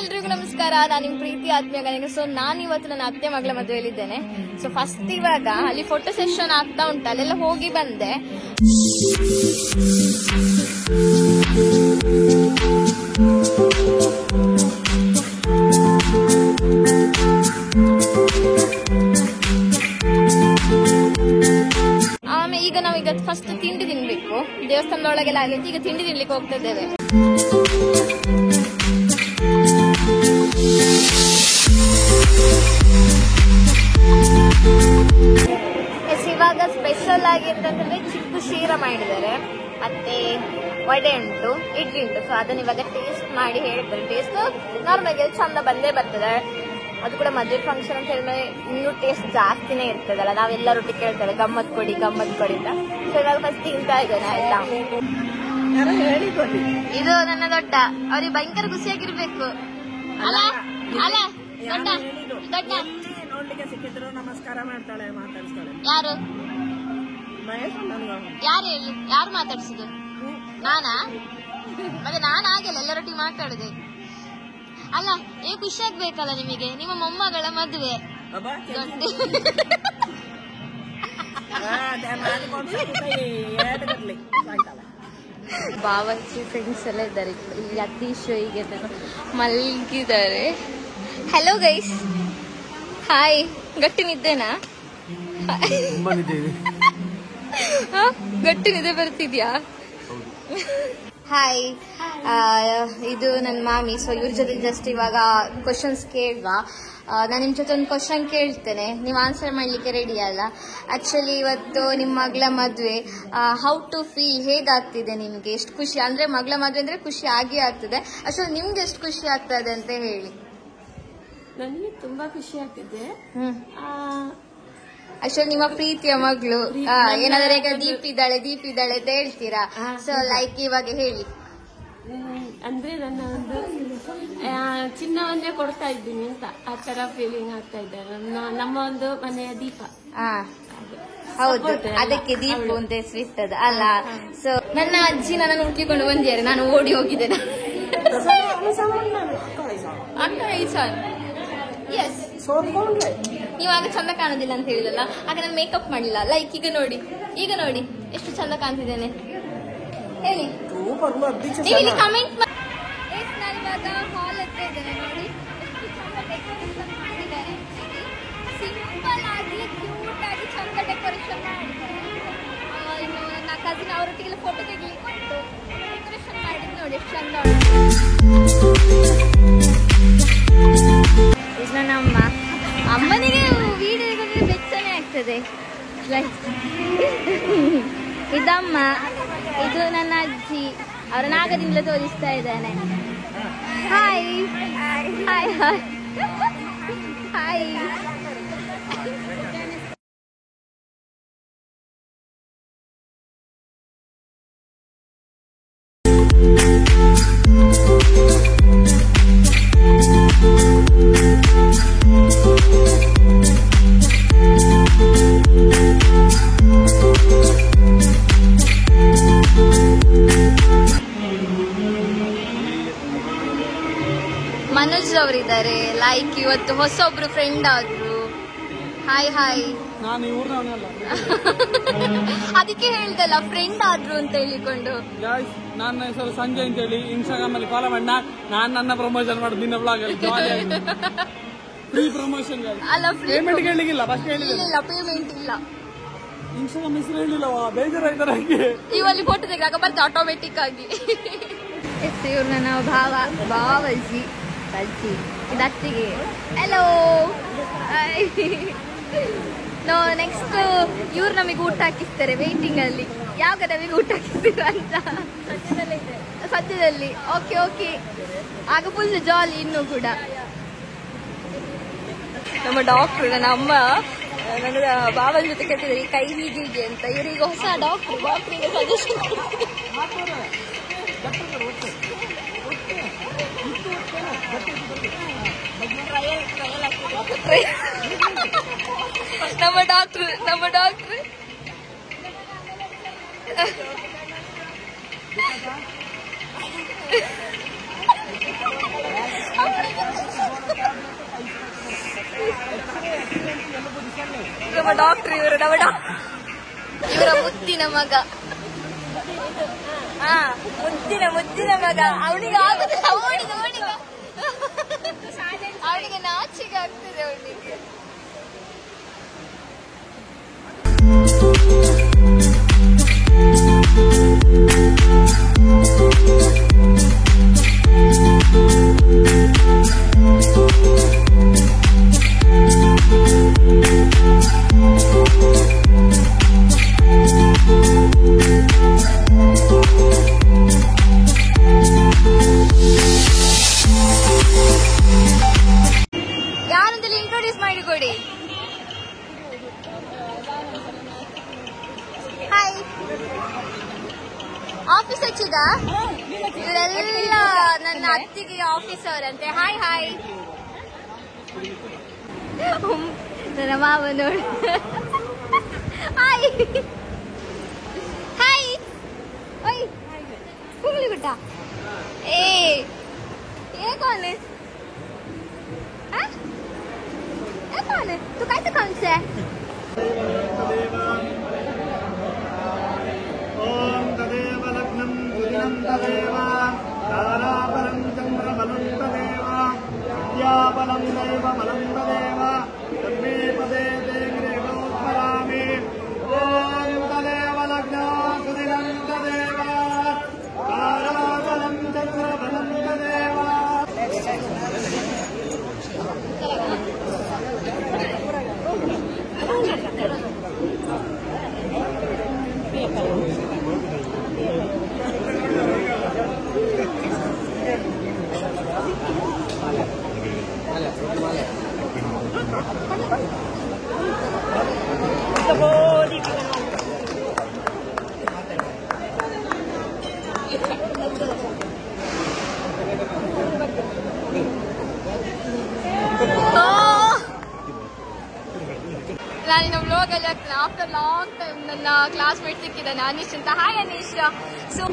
ಎಲ್ರಿಗೂ ನಮಸ್ಕಾರ. ನಾನು ನಿಮ್ ಪ್ರೀತಿ ಆತ್ಮೀಯ ಗಣಿಗ. ಸೊ ನಾನು ಇವತ್ತು ನನ್ನ ಅತ್ತೆ ಮಗಳ ಮದುವೆಯಲ್ಲಿದ್ದೇನೆ. ಸೊ ಫಸ್ಟ್ ಇವಾಗ ಅಲ್ಲಿ ಫೋಟೋ ಸೆಷನ್ ಆಗ್ತಾ ಉಂಟು, ಅಲ್ಲೆಲ್ಲ ಹೋಗಿ ಬಂದೆ. ಆಮೇಲೆ ಈಗ ನಾವೀಗ ಫಸ್ಟ್ ತಿಂಡಿ ತಿನ್ಬೇಕು. ದೇವಸ್ಥಾನದೊಳಗೆಲ್ಲ ಆಗೈತಿ, ಈಗ ತಿಂಡಿ ತಿನ್ಲಿಕ್ಕೆ ಹೋಗ್ತಾ ಇದ್ದೇವೆ. ಇವಾಗ ಸ್ಪೆಷಲ್ ಆಗಿ ಅಂತಂದ್ರೆ ಚಿಕ್ಕ ಶೀರ ಮಾಡಿದ್ದಾರೆ, ಮತ್ತೆ ವಡೆ ಉಂಟು, ಇಡ್ಲಿ ಉಂಟು. ಸೊ ಅದನ್ನ ಇವಾಗ ಟೇಸ್ಟ್ ಮಾಡಿ ಹೇಳ್ತಾರೆ. ಟೇಸ್ಟ್ ನಾರ್ಮಲ್ ಚಂದ ಬಂದೇ ಬರ್ತದೆ. ಅದು ಕೂಡ ಮದುವೆ ಫಂಕ್ಷನ್ ಅಂತ ಹೇಳಿದ್ರೆ ಇನ್ನೂ ಟೇಸ್ಟ್ ಜಾಸ್ತಿನೇ ಇರ್ತದಲ್ಲ. ನಾವೆಲ್ಲರೊಟ್ಟಿಗೆ ಕೇಳ್ತೇವೆ ಗಮ್ಮತ್ ಕೊಡಿ ಅಂತ. ಸೊ ಇವಾಗ ಫಸ್ಟ್ ತಿಂತಾ ಇದ್ದೇನೆ ಆಯ್ತಾ. ಇದು ನನ್ನ ದೊಡ್ಡ, ಅವ್ರಿಗೆ ಭಯಂಕರ ಖುಷಿಯಾಗಿರ್ಬೇಕು ಅಲ್ಲ ಅಲ್ಲ. ದೊಡ್ಡ ದೊಡ್ಡ ನೋಡ್ಲಿಕ್ಕೆ ಸಿಕ್ಕಿದ್ರು ನಮಸ್ಕಾರ ಮಾಡ್ತಾಳೆ, ಮಾತಾಡಿಸ್ತಾಳೆ. ಯಾರು ಯಾರು ಹೇಳಿ, ಯಾರು ಮಾತಾಡ್ಸಿದ್ದು? ನಾನಾ? ಮತ್ತೆ ನಾನು ಆಗಿಲ್ಲ, ಎಲ್ಲರೊಟ್ಟಿಗೆ ಮಾತಾಡಿದೆ ಅಲ್ಲ. ಏ ಖುಷಿ ಆಗ್ಬೇಕಲ್ಲ ನಿಮಗೆ, ನಿಮ್ಮ ಮೊಮ್ಮಗಳ ಮದುವೆ. ಬಾವಚ್ಚಿ ಫ್ರೆಂಡ್ಸ್ ಎಲ್ಲ ಇದ್ದಾರೆ ಇಲ್ಲಿ. ಅತೀಶ್ ಹೀಗೆ ಮಲ್ಗಿದ್ದಾರೆ. Hello guys, hi. ಗಟ್ಟಿ ನಿದ್ದೆನಾ? ಗಟ್ಟಿ ನಿದ್ದೆ ಬರ್ತಿದ್ಯಾ? ಹಾಯ್, ಇದು ನನ್ನ ಮಾಮಿ. ಸೊ ಇವ್ರ ಜೊತೆ ಜಸ್ಟ್ ಇವಾಗ ಕ್ವಶನ್ಸ್ ಕೇಳುವ. ನಾನು ನಿಮ್ಮ ಜೊತೆ ಒಂದು ಕ್ವಶನ್ ಕೇಳ್ತೇನೆ, ನೀವು ಆನ್ಸರ್ ಮಾಡ್ಲಿಕ್ಕೆ ರೆಡಿ ಅಲ್ಲ? ಆಕ್ಚುಲಿ ಇವತ್ತು ನಿಮ್ಮ ಮಗಳ ಮದುವೆ, ಹೌ ಟು ಫೀಲ್, ಹೇಗಾಗ್ತಿದೆ ನಿಮ್ಗೆ? ಎಷ್ಟು ಖುಷಿ ಅಂದ್ರೆ, ಮಗಳ ಮದುವೆ ಅಂದ್ರೆ ಖುಷಿ ಆಗೇ ಆಗ್ತದೆ. ಅಷ್ಟೊಂದು ನಿಮ್ಗೆ ಎಷ್ಟು ಖುಷಿ ಆಗ್ತದೆ ಅಂತ ಹೇಳಿ. ನನಗೆ ತುಂಬಾ ಖುಷಿ ಆಗ್ತಿದೆ. ಅಷ್ಟೊಂದು ನಿಮ್ಮ ಪ್ರೀತಿಯ ಮಗಳು ಏನಾದ್ರೆ ಈಗ ದೀಪ್ ಇದ್ದಾಳೆ ಅಂತ ಹೇಳ್ತೀರಾ? ಸೊ ಲೈಕ್ ಇವಾಗ ಹೇಳಿ. ಅಂದ್ರೆ ನನ್ನ ಒಂದು ಚಿನ್ನವನ್ನೇ ಕೊಡ್ತಾ ಇದ್ದೀನಿ ಅಂತ ಆ ತರ ಫೀಲಿಂಗ್ ಆಗ್ತಾ ಇದೆ. ನಮ್ಮ ಒಂದು ಮನೆಯ ದೀಪ. ಹೌದು, ಅದಕ್ಕೆ ದೀಪ ಅಂತ ಹೆಸರಿಟ್ಟದ ಅಲ್ಲ. ಸೊ ನನ್ನ ಅಜ್ಜಿ ನನ್ನನ್ನು ಹುಡುಕಿಕೊಂಡು ಬಂದಿದ್ದಾರೆ, ನಾನು ಓಡಿ ಹೋಗಿದ್ದೇನೆ. ಅಕ್ಕ ಈಸಾನ್, ಎಸ್. ನೀವಾಗ ಚಂದ ಕಾಣೋದಿಲ್ಲ ಅಂತ ಹೇಳಿದಲ್ಲ, ಆಗ ನಾನು ಮೇಕಪ್ ಮಾಡಿಲ್ಲ. ಲೈಕ್ ಈಗ ನೋಡಿ ಎಷ್ಟು ಚಂದ ಕಾಣ್ತಿದ್ದೇನೆ ಹೇಳಿ. ನೀವು ಕಮೆಂಟ್ ಮಾಡಿ. ನಾನು ಇವಾಗ ಹಾಲ್ ಹತ್ರ ಇದ್ದೇನೆ ನೋಡಿ, ಎಷ್ಟು ಚಂದ ಡೆಕೋರೇಷನ್ ಮಾಡಿದ್ದಾರೆ. ಸಿಂಪಲ್ ಆಗಿ ಕ್ಯೂಟ್ ಆಗಿ ಚಂದ ಡೆಕೋರೇಷನ್ ಮಾಡಿದ್ದಾರೆ. ಇನ್ನು ನನ್ನ ಕಸಿನ್ ಅವರೊಟ್ಟಿಗೆಲ್ಲ ಫೋಟೋ ತೆಗಿಲಿಕ್ಕೆ ಉಂಟು. ಡೆಕೋರೇಷನ್ ಮಾಡಿದ್ದು ನೋಡಿ ಎಷ್ಟು ಚಂದ. ಇದು ನನ್ನ ಅಮ್ಮನಿಗೆ ವಿಡಿಯೋ ಬೆಚ್ಚನೆ ಆಗ್ತದೆ. ಇದಮ್ಮ, ಇದು ನನ್ನ ಅಜ್ಜಿ, ಅವರ ನಾಗದಿಂದಲೇ ತೋರಿಸ್ತಾ ಇದ್ದಾನೆ. Hi hi hi hi. Manoj ಅವರಿದ್ದಾರೆ. ಲೈಕ್ ಇವತ್ತು ಹೊಸೊಬ್ರು ಫ್ರೆಂಡ್ ಆದ್ರು. Hi hi. ಅದಕ್ಕೆ ಹೇಳ್ದಲ್ಲ ಫ್ರೆಂಡ್ ಆದ್ರು ಅಂತ ಹೇಳಿಕೊಂಡು. ನನ್ನ ಹೆಸರು ಸಂಜಯ್ ಅಂತ ಹೇಳಿ ಇನ್ಸ್ಟಾಗ್ರಾಮ್ ಅಲ್ಲಿ ಫಾಲೋ ಮಾಡಿ. ನಾನು ನನ್ನ ಪ್ರಮೋಷನ್ ಮಾಡೋದು ನಿನ್ನ ಬ್ಲಾಗ್ ಅಲ್ಲಿ. ಫ್ರೀ ಪ್ರಮೋಷನ್ ಅಲ್ಲ, ಪೇಮೆಂಟ್ ಕೇಳಲಿಕ್ಕಿಲ್ಲ. ಫಸ್ಟ್ ಇಲ್ಲ, ಪೇಮೆಂಟ್ ಇಲ್ಲ. ಇನ್ಸ್ಟಾಗ್ರಾಮ್ ಹೆಸರು ಹೇಳಿಲ್ಲ, ಬೇಜಾರಾಯ್ತಾರೆ. ಇವಲ್ಲಿ ಫೋಟೋ ತೆಗೆದಾಗ ಬರ್ತದೆ ಆಟೋಮೆಟಿಕ್ ಆಗಿ. ಇವ್ರು ನನ್ನ ಭಾವಜ್ಜಿ ಅಜ್ಜಿ, ಇದು ಅತ್ತಿಗೆ. ಹಲೋ. ನೆಕ್ಸ್ಟ್ ಇವ್ರು ನಮಗೆ ಊಟ ಹಾಕಿಸ್ತಾರೆ ವೇಟಿಂಗ್ ಅಲ್ಲಿ. ಯಾವಾಗ ನಮಗೆ ಊಟ ಹಾಕಿಸ್ತೀರ ಅಂತ ಸದ್ಯದಲ್ಲಿ. ಓಕೆ, ಆಗ ಫುಲ್ ಜಾಲಿ ಇನ್ನೂ ಕೂಡ. ನಮ್ಮ ಡಾಕ್ಟ್ರು, ನನ್ನ ಅಮ್ಮ ನನ್ನ ಬಾಬನ ಜೊತೆ ಕೇಳ್ತಿದ್ದಾರೆ ಕೈ ಹೀಗೆ ಅಂತ. ಇವರೀಗ ಹೊಸ ಡಾಕ್ಟ್ರಿಗೆ ಸಜೆಷನ್ ನಮ್ಮ ಡಾಕ್ಟ್ರು ನಮ್ಮ ಡಾಕ್ಟರ್ ಇವರು ಇವರ ಮುದ್ದಿನ ಮಗ. ಮುದ್ದಿನ ಮಗ. ಅವನಿಗೆ ಆಗುದಿಲ್ಲ, ಅವನಿಗೆ ನಾಚಿಗೆ ಆಗ್ತದೆ ಅವನಿಗೆ. ಯಾರಂತಲ್ಲಿ ಇಂಟ್ರೊಡ್ಯೂಸ್ ಮಾಡಿಕೊಡಿ. ಹಾಯ್, ಆಫೀಸ್ ಹಚ್ಚಿದ? ಇವರೆಲ್ಲ ನನ್ನ ಅತ್ತಿಗೆ ಆಫೀಸ್ ಅವರಂತೆ. Hi hi. ನನ್ನ ಮಾವ ನೋಡು. Hi hi. ಓಯ್ ಕುಂಗ್ಲಿ ಗುಟ್ಟ. ये कौन है? ये कौन है? तू कैसे कौन से है? ओम तदेव लग्नं सुदिनं तदेव ताराबलं चन्द्रबलं तदेव विद्याबलं दैवबलं तदेव तन्मे पदे ते गृहो स्मरामि. ओम तदेव लग्नं सुदिनं तदेव ताराबलं चन्द्रबलं तदेव. ನಾನಿನ್ನ ವ್ಲಾಗಲ್ಲಿ ಆಗ್ತೇನೆ. ಆಫ್ಟರ್ ಲಾಂಗ್ ಟೈಮ್ ನನ್ನ ಕ್ಲಾಸ್ಮೇಟ್ ಸಿಕ್ಕಿದ್ದಾನೆ, ಅನೀಶ್ ಅಂತ. ಹಾಯ್ ಅನೀಶ್. ಸೊ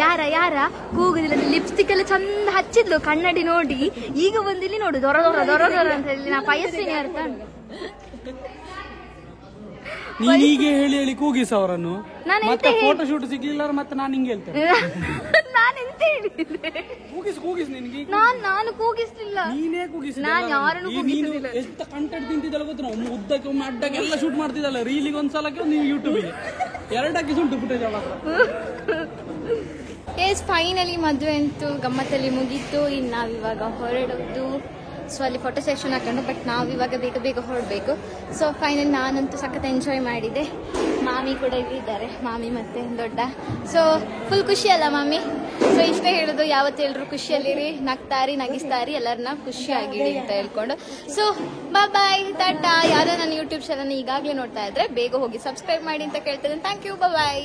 ಯಾರ ಕೂಗುದಿಲ್ಲ, ಲಿಪ್ಸ್ಟಿಕ್ ಎಲ್ಲ ಚಂದ ಹಚ್ಚಿದ್ಲು ಕನ್ನಡಿ ನೋಡಿ. ಈಗ ಬಂದಿಲ್ಲಿ ನೋಡು ದೊರ ಅಂತ ಹೇಳಿ ನಾ ಪಯಸ್ವಿನಿ ಅರ್ಥ. ನೀನೀಗೆ ಹೇಳಿ ಕೂಗಿಸ ಅವರನ್ನು, ಮತ್ತೆ ಫೋಟೋ ಶೂಟ್ ಸಿಗ್ಲಿಲ್ಲ ಮತ್ತೆ ನಾನು ಹಿಂಗೆ ಹೇಳ್ತೇನೆ. ನಾನೆಂತ ಹೇಳಿದ್ದೆ? ಕೂಗಿಸ್ ನಿನ್ಗೆ. ನಾನು ಕೂಗಿಸ್ಲಿಲ್ಲ. ನೀನೇ ಕೂಗಿಸ್. ನಾನು ಯಾರನ್ನು ಕೂಗಿಸಿಲ್ಲ. ಎಷ್ಟು ಕಂಟೆಂಟ್ ತಿಂತಿದ್ದಲ್ಲ ಗೊತ್ತ, ಒಮ್ಮೆ ಉದ್ದಕ್ಕೆ ಒಮ್ಮೆ ಅಡ್ಡಕ್ಕೆ ಎಲ್ಲ ಶೂಟ್ ಮಾಡ್ತಿದ್ದಲ್ಲ. ರೀಲಿಗೆ ಒಂದ್ಸಲಕ್ಕೆ ನೀವು ಯೂಟ್ಯೂಬ್ಗೆ 2 ಹಾಕಿ ಉಂಟು ಫುಟೇಜ್ ಅಲ್ಲ. ಫೈನಲಿ ಮದುವೆ ಅಂತೂ ಗಮ್ಮತ್ತಲ್ಲಿ ಮುಗೀತು. ಇನ್ನು ನಾವಿವಾಗ ಹೊರಡೋದು. ಸೊ ಅಲ್ಲಿ ಫೋಟೋ ಸೆಕ್ಷನ್ ಹಾಕೊಂಡು, ಬಟ್ ನಾವಿವಾಗ ಬೇಗ ಹೊರಡಬೇಕು. ಸೊ ಫೈನಲಿ ನಾನಂತೂ ಸಖತ್ ಎಂಜಾಯ್ ಮಾಡಿದೆ. ಮಾಮಿ ಕೂಡ ಇಲ್ಲಿದ್ದಾರೆ, ಮಾಮಿ ಮತ್ತೆ ದೊಡ್ಡ. ಸೊ ಫುಲ್ ಖುಷಿ ಅಲ್ಲ ಮಾಮಿ? ಸೊ ಇಷ್ಟೇ ಹೇಳೋದು, ಯಾವತ್ತು ಎಲ್ಲರೂ ಖುಷಿಯಲ್ಲಿರಿ, ನಗಿಸ್ತಾರಿ, ಎಲ್ಲರನ್ನ ಖುಷಿಯಾಗಿರಿ ಅಂತ ಹೇಳ್ಕೊಂಡು. So bye tata. ಯಾರೋ ನನ್ನ ಯೂಟ್ಯೂಬ್ ಚಾನಲ್ ಈಗಾಗಲೇ ನೋಡ್ತಾ ಇದ್ರೆ ಬೇಗ ಹೋಗಿ ಸಬ್ಸ್ಕ್ರೈಬ್ ಮಾಡಿ ಅಂತ ಕೇಳ್ತೇನೆ. Thank you, bye.